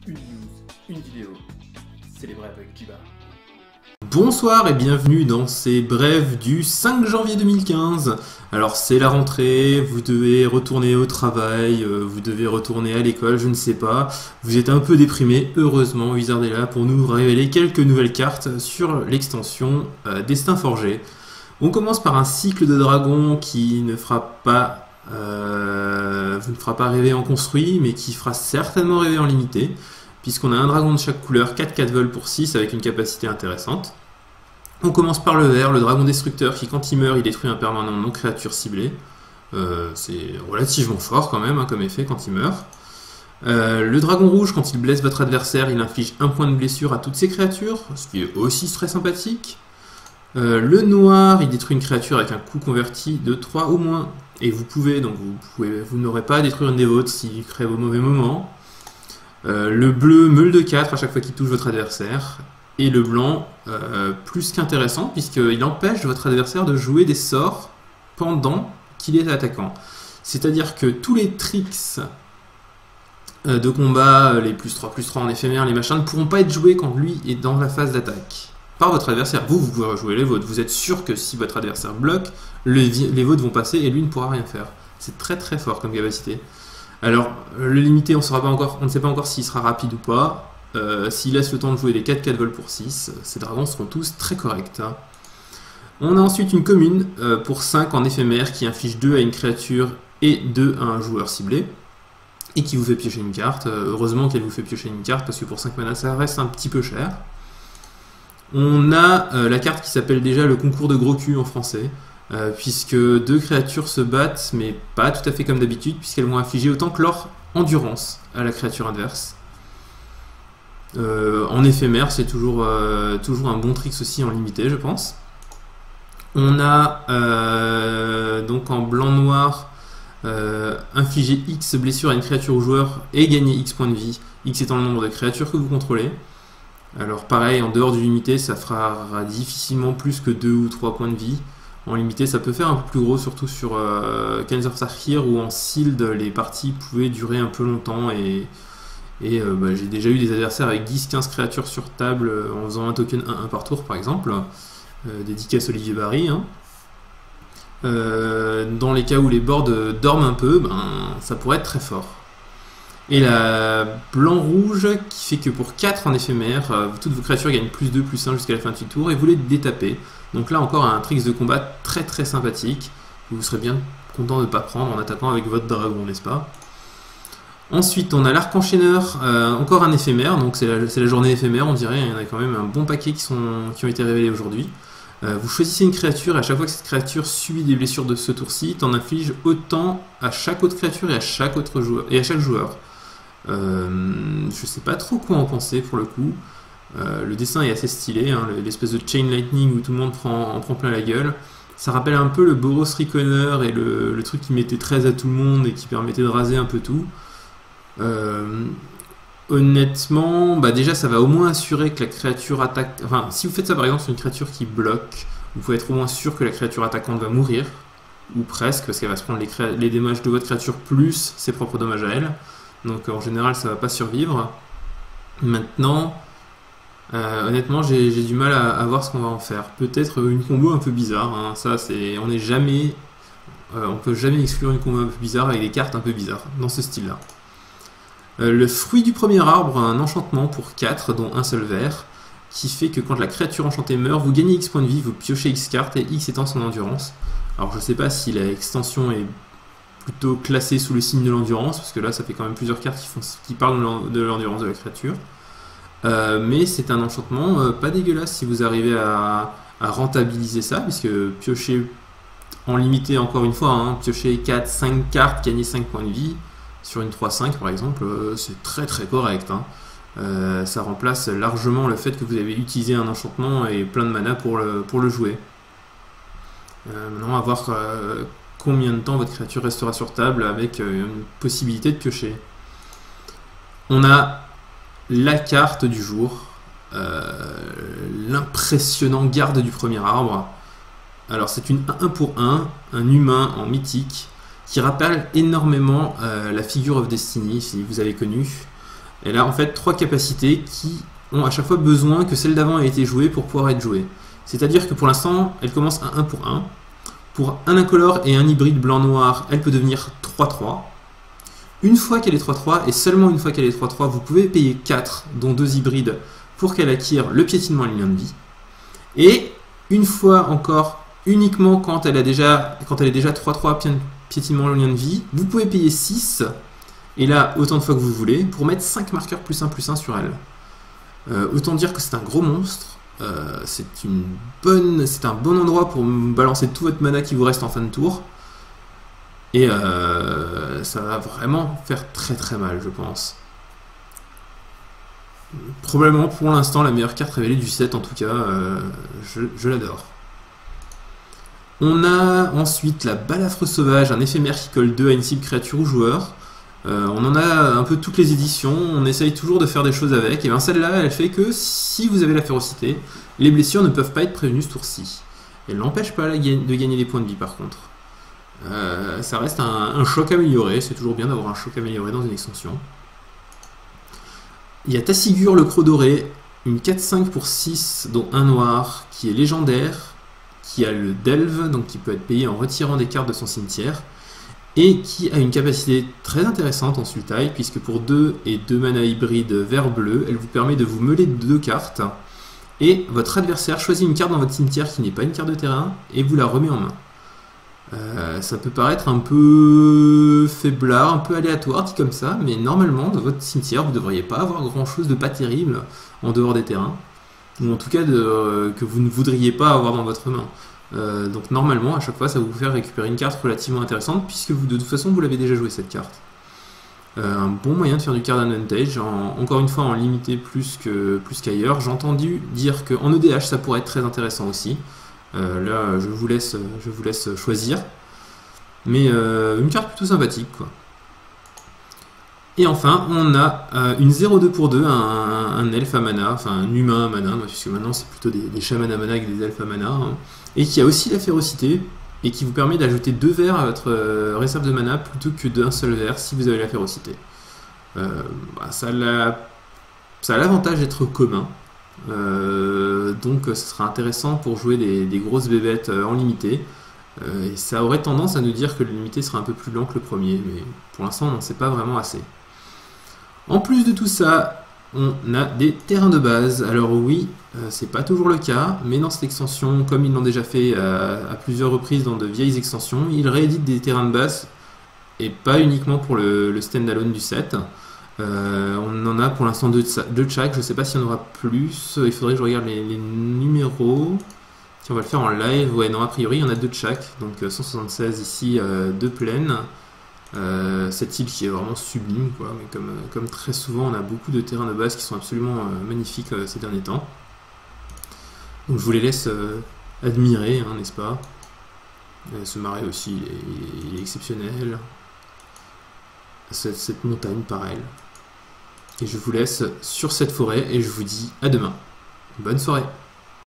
une news, une vidéo. C'est les brèves avec Kiba. Bonsoir et bienvenue dans ces brèves du 5 janvier 2015. Alors c'est la rentrée, vous devez retourner au travail, vous devez retourner à l'école, je ne sais pas. Vous êtes un peu déprimé, heureusement Wizard est là pour nous révéler quelques nouvelles cartes sur l'extension Destin Forgé. On commence par un cycle de dragons qui ne fera pas, vous ne fera pas rêver en construit, mais qui fera certainement rêver en limité, puisqu'on a un dragon de chaque couleur, 4 vols pour 6 avec une capacité intéressante. On commence par le vert, le dragon destructeur qui quand il meurt il détruit un permanent non créature ciblée. C'est relativement fort quand même comme effet quand il meurt. Le dragon rouge, quand il blesse votre adversaire, il inflige 1 point de blessure à toutes ses créatures, ce qui est aussi très sympathique. Le noir, il détruit une créature avec un coup converti de 3 ou moins. Et vous n'aurez pas à détruire une des vôtres s'il crée vos mauvais moments. Le bleu, meule de 4 à chaque fois qu'il touche votre adversaire. Et le blanc, plus qu'intéressant, puisqu'il empêche votre adversaire de jouer des sorts pendant qu'il est attaquant. C'est-à-dire que tous les tricks de combat, les +3/+3 en éphémère, les machins, ne pourront pas être joués quand lui est dans la phase d'attaque par votre adversaire. Vous pouvez rejouer les vôtres. Vous êtes sûr que si votre adversaire bloque, les vôtres vont passer et lui ne pourra rien faire. C'est très très fort comme capacité. Alors, le limité, on ne sait pas encore s'il sera rapide ou pas. S'il laisse le temps de jouer les 4 vols pour 6, ces dragons seront tous très corrects. On a ensuite une commune pour 5 en éphémère qui inflige 2 à une créature et 2 à un joueur ciblé. Et qui vous fait piocher une carte. Heureusement qu'elle vous fait piocher une carte parce que pour 5 mana ça reste un petit peu cher. On a la carte qui s'appelle déjà le concours de gros cul en français. Puisque 2 créatures se battent, mais pas tout à fait comme d'habitude, puisqu'elles vont infliger autant que leur endurance à la créature adverse. En éphémère, c'est toujours un bon trick aussi en limité, je pense. On a donc en blanc-noir infliger X blessure à une créature ou joueur et gagner X points de vie, X étant le nombre de créatures que vous contrôlez. Alors pareil, en dehors du limité, ça fera difficilement plus que 2 ou 3 points de vie. En limité, ça peut faire un peu plus gros, surtout sur Khans of Tarkir, où en sealed, les parties pouvaient durer un peu longtemps. Et j'ai déjà eu des adversaires avec 10-15 créatures sur table en faisant un token 1-1 par tour, par exemple. Dédicace Olivier Barry. Dans les cas où les boards dorment un peu, ça pourrait être très fort. Et la blanc-rouge qui fait que pour 4 en éphémère, toutes vos créatures gagnent +2/+1 jusqu'à la fin du tour et vous les détapez. Donc là encore un trick de combat très très sympathique. Vous serez bien content de ne pas prendre en attaquant avec votre dragon, n'est-ce pas? Ensuite on a l'arc enchaîneur, encore un éphémère, donc c'est la journée éphémère on dirait, il y en a quand même un bon paquet qui ont été révélés aujourd'hui. Vous choisissez une créature et à chaque fois que cette créature subit des blessures de ce tour-ci, t'en infliges autant à chaque autre créature et à chaque joueur. Je sais pas trop quoi en penser pour le coup. Le dessin est assez stylé, l'espèce de chain lightning où tout le monde en prend plein la gueule. Ça rappelle un peu le Boros Reckoner et le truc qui mettait 13 à tout le monde et qui permettait de raser un peu tout. Honnêtement, déjà ça va au moins assurer que la créature attaque. Enfin, si vous faites ça par exemple sur une créature qui bloque, vous pouvez être au moins sûr que la créature attaquante va mourir, ou presque, parce qu'elle va se prendre les dommages de votre créature plus ses propres dommages à elle. Donc en général ça va pas survivre. Maintenant, honnêtement j'ai du mal à voir ce qu'on va en faire. Peut-être une combo un peu bizarre, ça c'est. On peut jamais exclure une combo un peu bizarre avec des cartes un peu bizarres dans ce style là. Le fruit du premier arbre, un enchantement pour 4 dont un seul vert, qui fait que quand la créature enchantée meurt, vous gagnez X points de vie, vous piochez X cartes et X étant son endurance. Alors je sais pas si l'extension est plutôt classé sous le signe de l'endurance, parce que là ça fait quand même plusieurs cartes qui parlent de l'endurance de la créature. Mais c'est un enchantement pas dégueulasse si vous arrivez à rentabiliser ça, puisque piocher en limité encore une fois, piocher 4-5 cartes, gagner 5 points de vie, sur une 3-5 par exemple, c'est très très correct. Ça remplace largement le fait que vous avez utilisé un enchantement et plein de mana pour le jouer. Maintenant à voir combien de temps votre créature restera sur table avec une possibilité de piocher. On a la carte du jour, l'impressionnant garde du premier arbre. Alors c'est une 1 pour 1, un humain en mythique, qui rappelle énormément la figure of Destiny, si vous avez connu. Elle a en fait 3 capacités qui ont à chaque fois besoin que celle d'avant ait été jouée pour pouvoir être jouée. C'est-à-dire que pour l'instant, elle commence à 1 pour 1. Pour un incolore et un hybride blanc-noir, elle peut devenir 3-3. Une fois qu'elle est 3-3, et seulement une fois qu'elle est 3-3, vous pouvez payer 4, dont 2 hybrides, pour qu'elle acquiert le piétinement et le lien de vie. Et une fois encore, uniquement quand elle est déjà 3-3 piétinement et lien de vie, vous pouvez payer 6, et là, autant de fois que vous voulez, pour mettre 5 marqueurs +1/+1 sur elle. Autant dire que c'est un gros monstre. C'est un bon endroit pour balancer tout votre mana qui vous reste en fin de tour. Et ça va vraiment faire très très mal, je pense. Probablement pour l'instant la meilleure carte révélée du set, en tout cas, je l'adore. On a ensuite la Balafre Sauvage, un éphémère qui colle 2 à une cible créature ou joueur. On en a un peu toutes les éditions, on essaye toujours de faire des choses avec, et bien celle-là, elle fait que si vous avez la férocité, les blessures ne peuvent pas être prévenues ce tour-ci. Elle n'empêche pas de gagner des points de vie par contre. Ça reste un choc amélioré, c'est toujours bien d'avoir un choc amélioré dans une extension. Il y a Tassigur le Croc Doré, une 4-5 pour 6, dont un noir, qui est légendaire, qui a le Delve, donc qui peut être payé en retirant des cartes de son cimetière, et qui a une capacité très intéressante en sultai, puisque pour 2 et 2 mana hybrides vert-bleu, elle vous permet de vous meuler 2 cartes, et votre adversaire choisit une carte dans votre cimetière qui n'est pas une carte de terrain, et vous la remet en main. Ça peut paraître un peu faiblard, un peu aléatoire, dit comme ça, mais normalement, dans votre cimetière, vous ne devriez pas avoir grand-chose de pas terrible en dehors des terrains, ou en tout cas que vous ne voudriez pas avoir dans votre main. Donc normalement, à chaque fois, ça va vous faire récupérer une carte relativement intéressante, puisque vous, de toute façon, vous l'avez déjà joué cette carte. Un bon moyen de faire du card advantage, encore une fois en limité plus qu'ailleurs. J'ai entendu dire qu'en EDH, ça pourrait être très intéressant aussi. Là, je vous laisse choisir. Mais une carte plutôt sympathique, quoi. Et enfin, on a une 0-2 pour 2, un elfe à mana, enfin un humain à mana, puisque maintenant c'est plutôt des chamans à mana que des elfes à mana, hein, et qui a aussi la férocité, et qui vous permet d'ajouter 2 verres à votre réserve de mana plutôt que d'un seul verre si vous avez la férocité. Ça a l'avantage d'être commun, donc ce sera intéressant pour jouer des grosses bébêtes en limité. Et ça aurait tendance à nous dire que le limité sera un peu plus lent que le premier, mais pour l'instant on n'en sait pas vraiment assez. En plus de tout ça, on a des terrains de base. Alors oui, c'est pas toujours le cas, mais dans cette extension, comme ils l'ont déjà fait à plusieurs reprises dans de vieilles extensions, ils rééditent des terrains de base, et pas uniquement pour le standalone du set. On en a pour l'instant 2 de chaque, je sais pas s'il y en aura plus, il faudrait que je regarde les numéros. Si on va le faire en live, ouais, non, a priori, il y en a 2 de chaque, donc 176 ici, 2 plaines. Cette île qui est vraiment sublime, quoi, mais comme très souvent, on a beaucoup de terrains de base qui sont absolument magnifiques ces derniers temps. Donc je vous les laisse admirer, hein, n'est-ce pas? Ce marais aussi, il est exceptionnel. Cette montagne, pareil. Et je vous laisse sur cette forêt et je vous dis à demain. Bonne soirée.